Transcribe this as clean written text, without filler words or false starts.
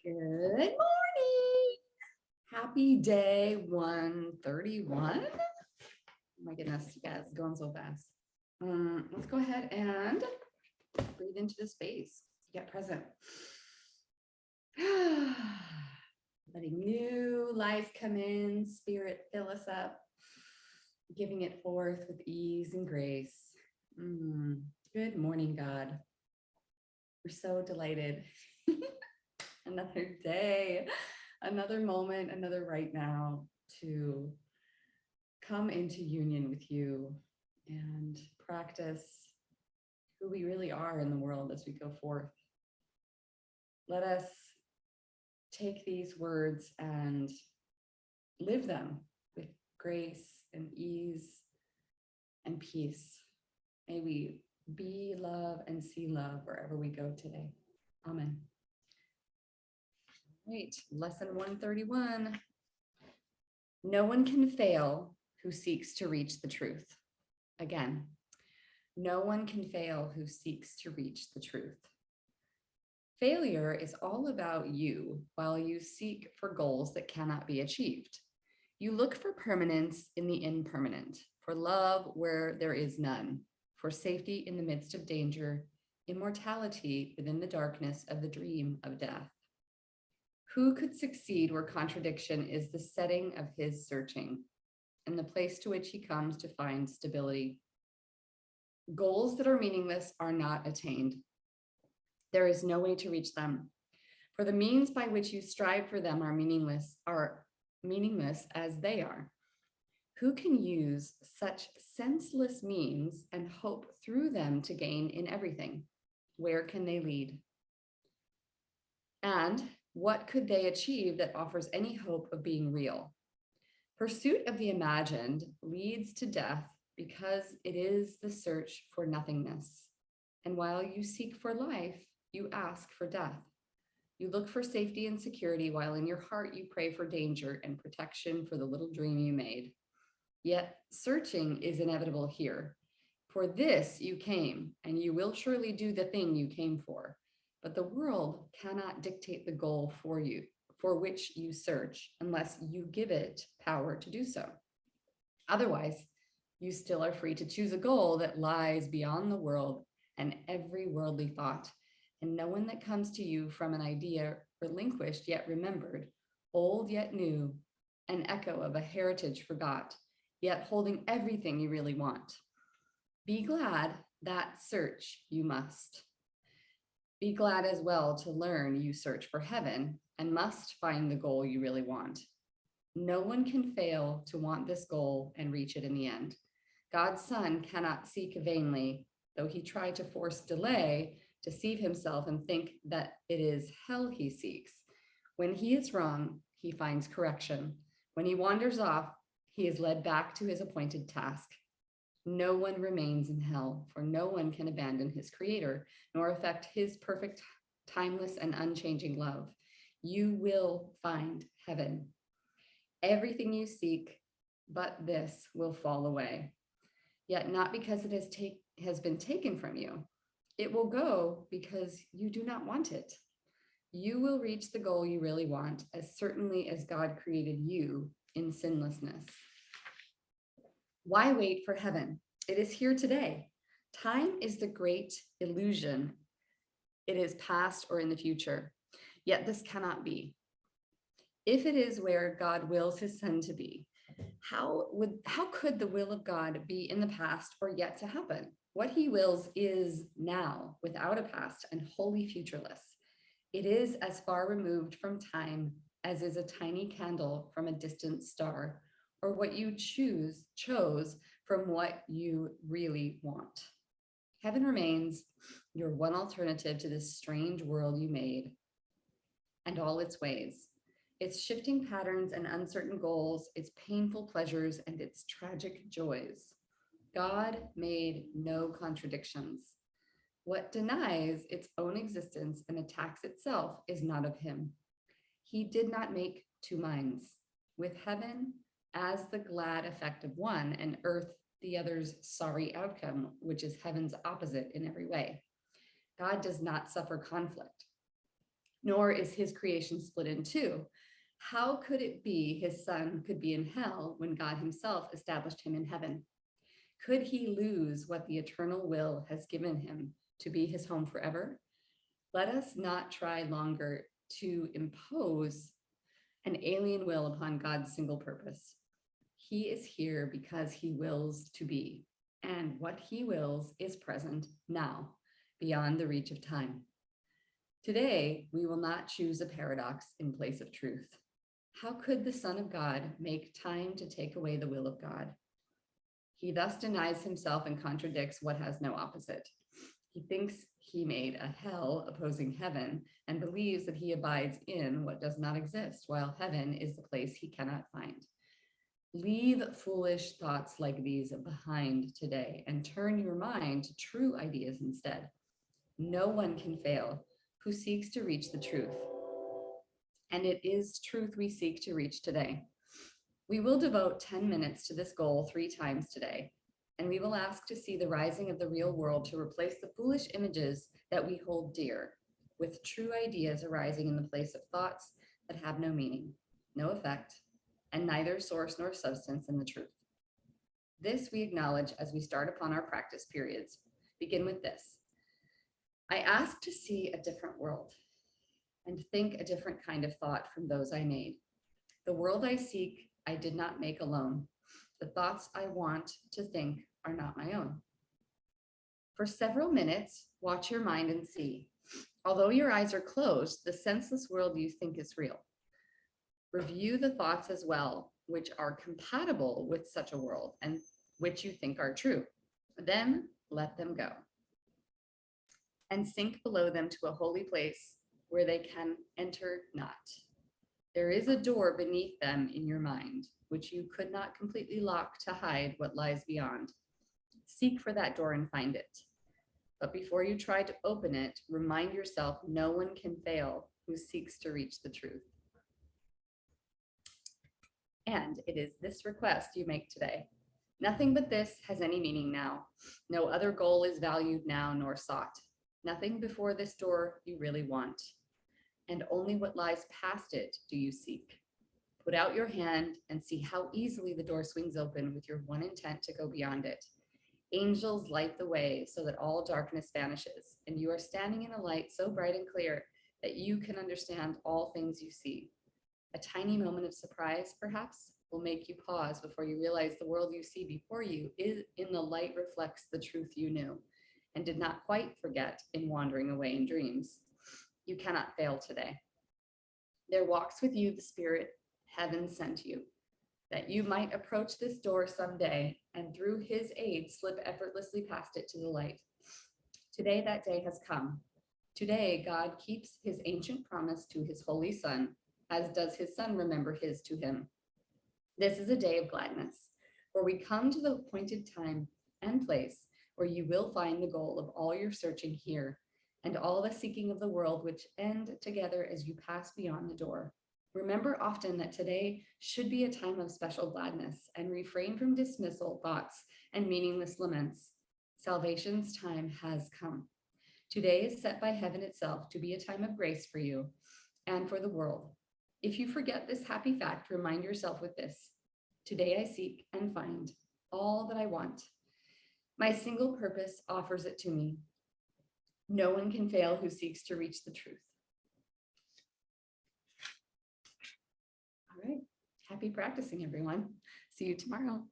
Good morning. Happy day 131. Oh my goodness, you guys, going so fast. Let's go ahead and breathe into the space. Get present. Letting new life come in, spirit fill us up, giving it forth with ease and grace. Good morning, God. We're so delighted. Another day, another moment, another right now to come into union with you and practice who we really are in the world as we go forth. Let us take these words and live them with grace and ease and peace. May we be love and see love wherever we go today. Amen. Right, lesson 131. No one can fail who seeks to reach the truth. Again, no one can fail who seeks to reach the truth. Failure is all about you while you seek for goals that cannot be achieved. You look for permanence in the impermanent, for love where there is none, for safety in the midst of danger, immortality within the darkness of the dream of death. Who could succeed where contradiction is the setting of his searching and the place to which he comes to find stability? Goals that are meaningless are not attained. There is no way to reach them, for the means by which you strive for them are meaningless as they are. Who can use such senseless means and hope through them to gain in everything? Where can they lead? And what could they achieve that offers any hope of being real? Pursuit of the imagined leads to death because it is the search for nothingness. And while you seek for life, you ask for death. You look for safety and security while in your heart you pray for danger and protection for the little dream you made. Yet searching is inevitable here. For this you came, and you will surely do the thing you came for. But the world cannot dictate the goal for you, for which you search, unless you give it power to do so. Otherwise, you still are free to choose a goal that lies beyond the world and every worldly thought, and no one that comes to you from an idea relinquished yet remembered, old yet new, an echo of a heritage forgot, yet holding everything you really want. Be glad that search you must. Be glad as well to learn you search for heaven and must find the goal you really want. No one can fail to want this goal and reach it in the end. God's Son cannot seek vainly, though he tried to force delay, deceive himself and think that it is hell he seeks. When he is wrong, he finds correction. When he wanders off, he is led back to his appointed task. No one remains in hell, for no one can abandon his creator, nor affect his perfect, timeless, and unchanging love. You will find heaven. Everything you seek, but this will fall away. Yet not because it has been taken from you. It will go because you do not want it. You will reach the goal you really want as certainly as God created you in sinlessness. Why wait for heaven? It is here today. Time is the great illusion. It is past or in the future. Yet this cannot be. If it is where God wills his Son to be, how could the will of God be in the past or yet to happen? What he wills is now, without a past and wholly futureless. It is as far removed from time as is a tiny candle from a distant star, or what you chose from what you really want. Heaven remains your one alternative to this strange world you made and all its ways, its shifting patterns and uncertain goals, its painful pleasures and its tragic joys. God made no contradictions. What denies its own existence and attacks itself is not of him. He did not make two minds, with heaven as the glad effect of one and earth the other's sorry outcome, which is heaven's opposite in every way. God does not suffer conflict. nor is his creation split in two. How could it be his son could be in hell when God himself established him in heaven? Could he lose what the eternal will has given him to be his home forever? Let us not try longer to impose an alien will upon God's single purpose. He is here because he wills to be, and what he wills is present now, beyond the reach of time. Today, we will not choose a paradox in place of truth. How could the Son of God make time to take away the will of God? He thus denies himself and contradicts what has no opposite. He thinks he made a hell opposing heaven and believes that he abides in what does not exist, while heaven is the place he cannot find. Leave foolish thoughts like these behind today and turn your mind to true ideas instead. No one can fail who seeks to reach the truth. And it is truth we seek to reach today. We will devote 10 minutes to this goal 3 times today, and we will ask to see the rising of the real world to replace the foolish images that we hold dear with true ideas arising in the place of thoughts that have no meaning, no effect, and neither source nor substance in the truth. This we acknowledge as we start upon our practice periods. Begin with this. I ask to see a different world and think a different kind of thought from those I made. The world I seek, I did not make alone. The thoughts I want to think are not my own. For several minutes, watch your mind and see. Although your eyes are closed, the senseless world you think is real. Review the thoughts as well, which are compatible with such a world and which you think are true. Then let them go and sink below them to a holy place where they can enter not. There is a door beneath them in your mind, which you could not completely lock to hide what lies beyond. Seek for that door and find it. But before you try to open it, remind yourself no one can fail who seeks to reach the truth. And it is this request you make today. Nothing but this has any meaning now. No other goal is valued now nor sought. Nothing before this door you really want. And only what lies past it do you seek. Put out your hand and see how easily the door swings open with your one intent to go beyond it. Angels light the way so that all darkness vanishes, and you are standing in a light so bright and clear that you can understand all things you see. A tiny moment of surprise, perhaps, will make you pause before you realize the world you see before you is in the light reflects the truth you knew and did not quite forget in wandering away in dreams. You cannot fail today. There walks with you the Spirit heaven sent you, that you might approach this door someday and through his aid slip effortlessly past it to the light. Today that day has come. Today God keeps his ancient promise to his holy Son, as does his Son remember his to him. This is a day of gladness, where we come to the appointed time and place where you will find the goal of all your searching here and all the seeking of the world, which end together as you pass beyond the door. Remember often that today should be a time of special gladness and refrain from dismissal thoughts and meaningless laments. Salvation's time has come. Today is set by heaven itself to be a time of grace for you and for the world. If you forget this happy fact, remind yourself with this. Today I seek and find all that I want. My single purpose offers it to me. No one can fail who seeks to reach the truth. All right. Happy practicing, everyone. See you tomorrow.